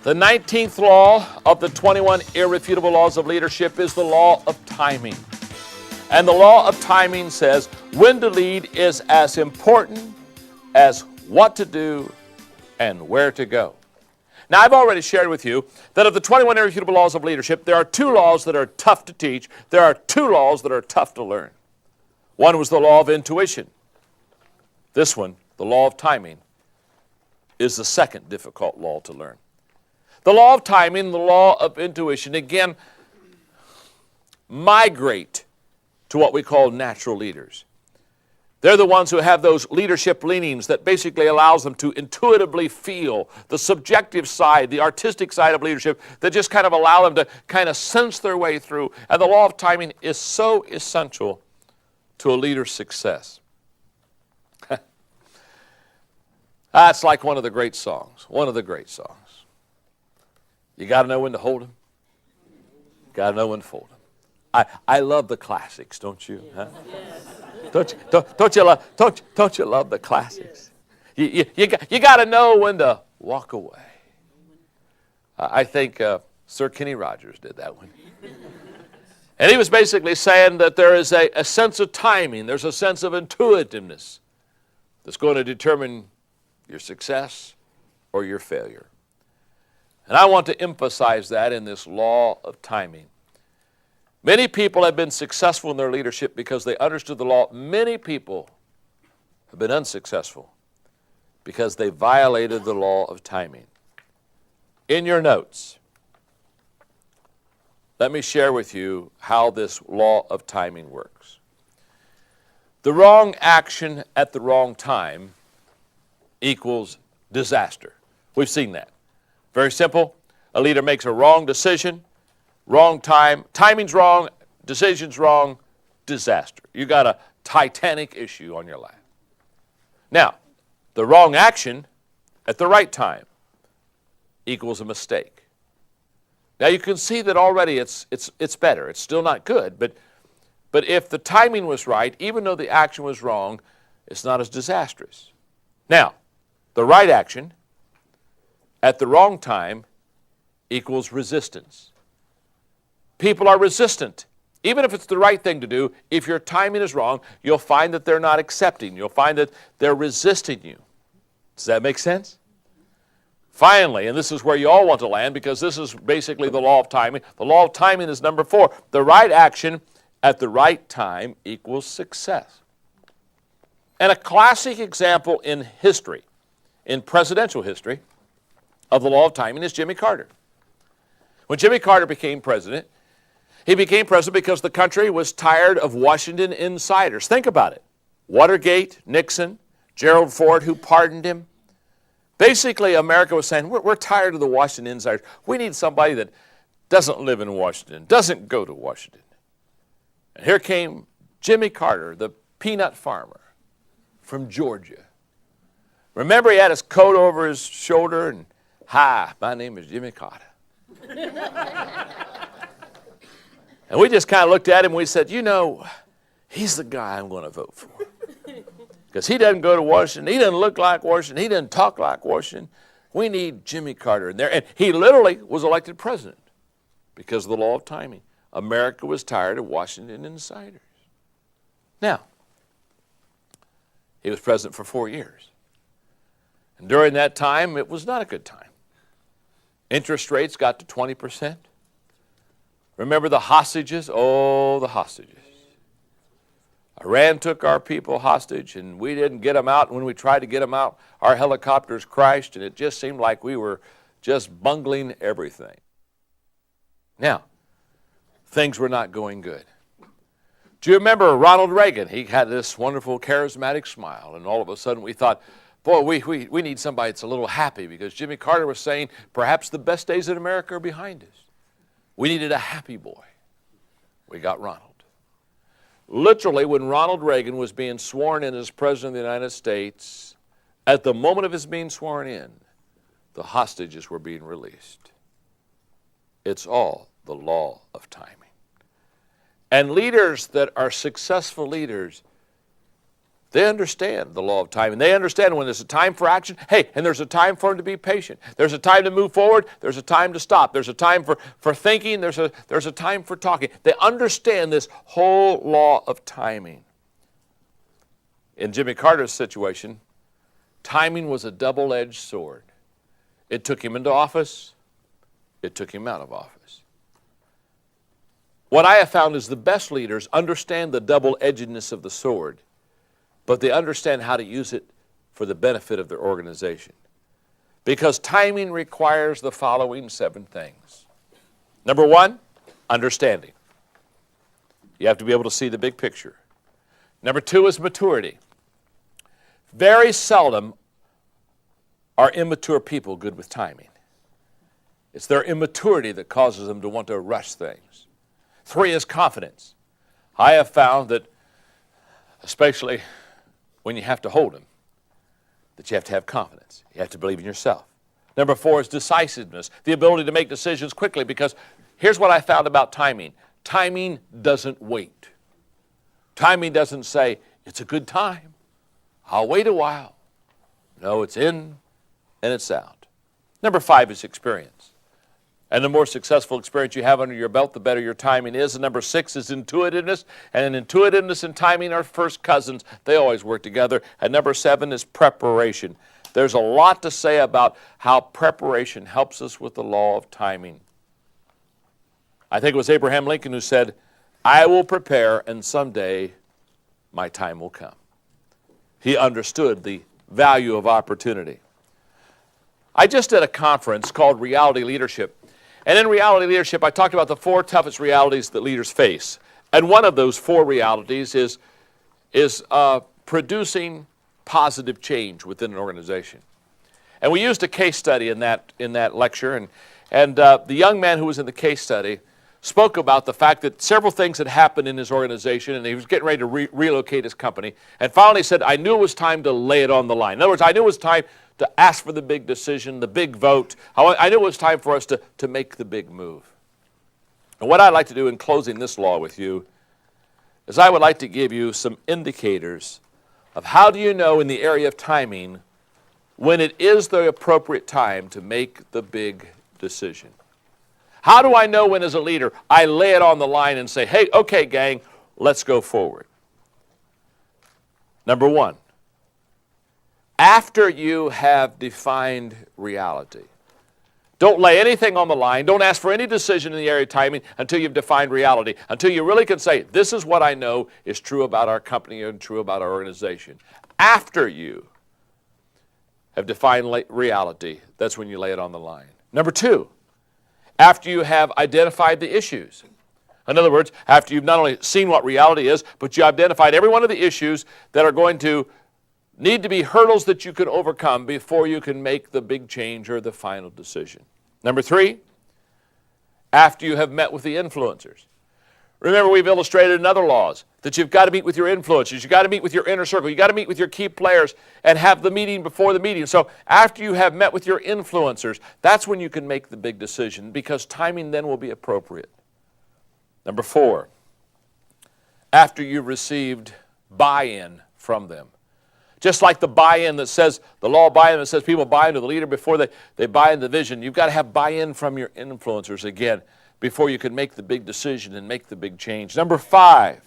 The 19th law of the 21 irrefutable laws of leadership is the law of timing. And the law of timing says when to lead is as important as what to do and where to go. Now, I've already shared with you that of the 21 irrefutable laws of leadership, there are two laws that are tough to teach. There are two laws that are tough to learn. One was the law of intuition. This one, the law of timing, is the second difficult law to learn. The law of timing, the law of intuition, again, migrate to what we call natural leaders. They're the ones who have those leadership leanings that basically allows them to intuitively feel the subjective side, the artistic side of leadership, that just kind of allow them to kind of sense their way through. And the law of timing is so essential to a leader's success. That's like one of the great songs, You got to know when to hold them. Got to know when to fold them. I love the classics, don't you? Huh? Don't you love the classics? You got to know when to walk away. I think Sir Kenny Rogers did that one. And he was basically saying that there is a sense of timing, there's a sense of intuitiveness that's going to determine your success or your failure. And I want to emphasize that in this law of timing. Many people have been successful in their leadership because they understood the law. Many people have been unsuccessful because they violated the law of timing. In your notes, let me share with you how this law of timing works. The wrong action at the wrong time equals disaster. We've seen that. Very simple. A leader makes a wrong decision, wrong time, timing's wrong, decision's wrong, disaster. You got a titanic issue on your lap. Now, the wrong action at the right time equals a mistake. Now you can see that already it's better. It's still not good, but if the timing was right, even though the action was wrong, it's not as disastrous. Now, the right action at the wrong time equals resistance. People are resistant. Even if it's the right thing to do, if your timing is wrong, you'll find that they're not accepting. You'll find that they're resisting you. Does that make sense? Finally, and this is where you all want to land because this is basically the law of timing. The law of timing is number 4. The right action at the right time equals success. And a classic example in history, in presidential history, of the law of timing is Jimmy Carter. When Jimmy Carter became president, he became president because the country was tired of Washington insiders. Think about it. Watergate, Nixon, Gerald Ford, who pardoned him. Basically, America was saying, we're tired of the Washington insiders. We need somebody that doesn't live in Washington, doesn't go to Washington. And here came Jimmy Carter, the peanut farmer from Georgia. Remember, he had his coat over his shoulder and, "Hi, my name is Jimmy Carter." And we just kind of looked at him and we said, he's the guy I'm going to vote for. Because he doesn't go to Washington, he doesn't look like Washington, he doesn't talk like Washington. We need Jimmy Carter in there. And he literally was elected president because of the law of timing. America was tired of Washington insiders. Now, he was president for 4 years. And during that time, it was not a good time. Interest rates got to 20%. Remember the hostages? Oh, the hostages. Iran took our people hostage, and we didn't get them out. And when we tried to get them out, our helicopters crashed, and it just seemed like we were just bungling everything. Now, things were not going good. Do you remember Ronald Reagan? He had this wonderful, charismatic smile, and all of a sudden we thought, boy, we need somebody that's a little happy, because Jimmy Carter was saying perhaps the best days in America are behind us. We needed a happy boy. We got Ronald. Literally, when Ronald Reagan was being sworn in as President of the United States, at the moment of his being sworn in, the hostages were being released. It's all the law of timing. And leaders that are successful leaders They understand the law of timing. They understand when there's a time for action, hey, and there's a time for them to be patient. There's a time to move forward. There's a time to stop. There's a time for thinking. There's a time for talking. They understand this whole law of timing. In Jimmy Carter's situation, timing was a double-edged sword. It took him into office. It took him out of office. What I have found is the best leaders understand the double-edgedness of the sword, but they understand how to use it for the benefit of their organization. Because timing requires the following 7 things. Number 1, understanding. You have to be able to see the big picture. Number 2 is maturity. Very seldom are immature people good with timing. It's their immaturity that causes them to want to rush things. 3 is confidence. I have found that, especially when you have to hold them, that you have to have confidence. You have to believe in yourself. Number 4 is decisiveness, the ability to make decisions quickly, because here's what I found about timing. Timing doesn't wait. Timing doesn't say, it's a good time. I'll wait a while. No, it's in and it's out. Number 5 is experience. And the more successful experience you have under your belt, the better your timing is. And number 6 is intuitiveness. And intuitiveness and timing are first cousins. They always work together. And number 7 is preparation. There's a lot to say about how preparation helps us with the law of timing. I think it was Abraham Lincoln who said, I will prepare and someday my time will come. He understood the value of opportunity. I just did a conference called Reality Leadership. And in Reality Leadership, I talked about the 4 toughest realities that leaders face. And one of those 4 realities is producing positive change within an organization. And we used a case study in that lecture. And the young man who was in the case study spoke about the fact that several things had happened in his organization, and he was getting ready to relocate his company. And finally said, I knew it was time to lay it on the line. In other words, I knew it was time to ask for the big decision, the big vote. I knew it was time for us to make the big move. And what I'd like to do in closing this law with you is I would like to give you some indicators of how do you know in the area of timing when it is the appropriate time to make the big decision. How do I know when as a leader I lay it on the line and say, hey, okay, gang, let's go forward? Number 1, after you have defined reality. Don't lay anything on the line. Don't ask for any decision in the area of timing until you've defined reality, until you really can say, this is what I know is true about our company and true about our organization. After you have defined reality, that's when you lay it on the line. Number 2, after you have identified the issues. In other words, after you've not only seen what reality is, but you identified every one of the issues that are going to need to be hurdles that you can overcome before you can make the big change or the final decision. Number 3, after you have met with the influencers. Remember, we've illustrated in other laws that you've got to meet with your influencers. You've got to meet with your inner circle. You've got to meet with your key players and have the meeting before the meeting. So after you have met with your influencers, that's when you can make the big decision, because timing then will be appropriate. Number 4, after you've received buy-in from them. Just like the buy-in that says, the law of buy-in that says people buy into the leader before they buy into the vision, you've got to have buy-in from your influencers again before you can make the big decision and make the big change. Number 5,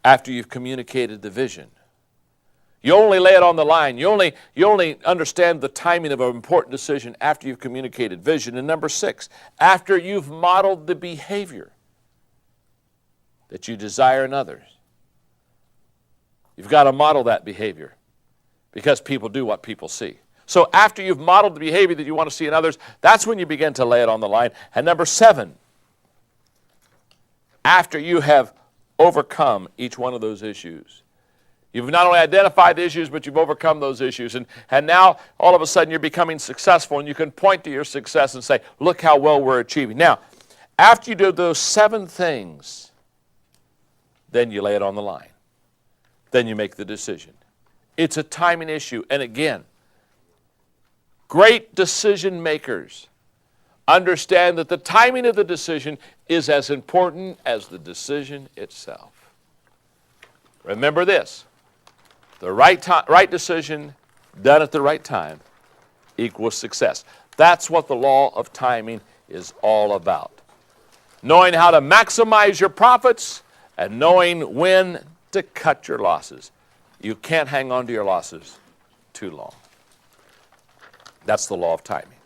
after you've communicated the vision. You only lay it on the line. You only understand the timing of an important decision after you've communicated vision. And number 6, after you've modeled the behavior that you desire in others. You've got to model that behavior because people do what people see. So after you've modeled the behavior that you want to see in others, that's when you begin to lay it on the line. And number 7, after you have overcome each one of those issues. You've not only identified the issues, but you've overcome those issues. And now, all of a sudden, you're becoming successful, and you can point to your success and say, look how well we're achieving. Now, after you do those 7 things, then you lay it on the line. Then you make the decision. It's a timing issue. And again, great decision makers understand that the timing of the decision is as important as the decision itself. Remember this, the right decision done at the right time equals success. That's what the law of timing is all about. Knowing how to maximize your profits and knowing when to cut your losses. You can't hang on to your losses too long. That's the law of timing.